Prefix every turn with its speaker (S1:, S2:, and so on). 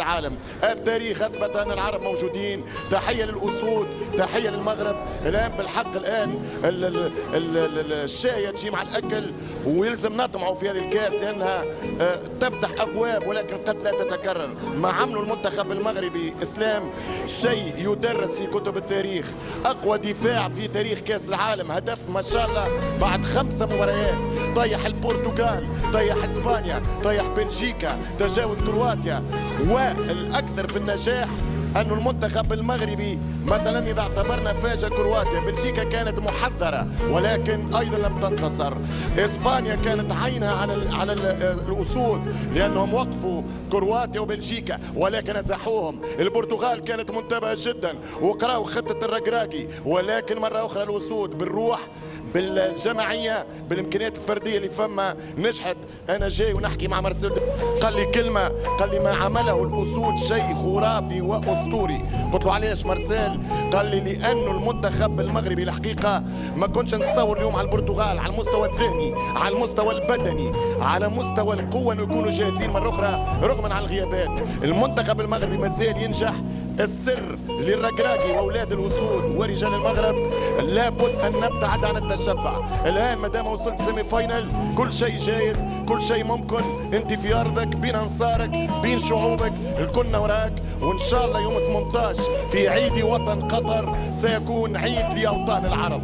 S1: العالم. التاريخ اثبت ان العرب موجودين. تحيه للاسود، تحيه للمغرب. الان بالحق الان الشاي تجي مع الاكل، ويلزم نطمعوا في هذه الكاس لانها تفتح ابواب ولكن قد لا تتكرر. ما عملوا المنتخب المغربي اسلام شيء يدرس في كتب التاريخ. اقوى دفاع في تاريخ كاس العالم، هدف ما شاء الله بعد 5 مباريات. طيح البرتغال، طيح اسبانيا، طيح بلجيكا، تجاوز كرواتيا. والاكثر في النجاح أن المنتخب المغربي مثلا إذا اعتبرنا فاز كرواتيا، بلجيكا كانت محذرة ولكن أيضا لم تنتصر. إسبانيا كانت عينها على الأسود لأنهم وقفوا كرواتيا وبلجيكا ولكن أزحوهم. البرتغال كانت منتبهة جدا وقرأوا خطة الركراكي، ولكن مرة أخرى الأسود بالروح بالجماعيه بالامكانيات الفرديه اللي فما نجحت. انا جاي ونحكي مع مارسيل قال لي كلمه، قال لي ما عمله الاسود شيء خرافي واسطوري. قلت له علاش مارسيل؟ قال لي لانه المنتخب المغربي الحقيقه ما كنتش نتصور اليوم على البرتغال على المستوى الذهني، على المستوى البدني، على مستوى القوه انه يكونوا جاهزين مره اخرى رغما عن الغيابات. المنتخب المغربي مازال ينجح. السر للركراكي واولاد الاسود ورجال المغرب لابد ان نبتعد عن التشبع. الان ما دام وصلت سيمي فاينل كل شيء جايز، كل شيء ممكن. انت في ارضك بين انصارك بين شعوبك، الكلنا وراك. وان شاء الله يوم 18 في عيد وطن قطر سيكون عيد لاوطان العرب.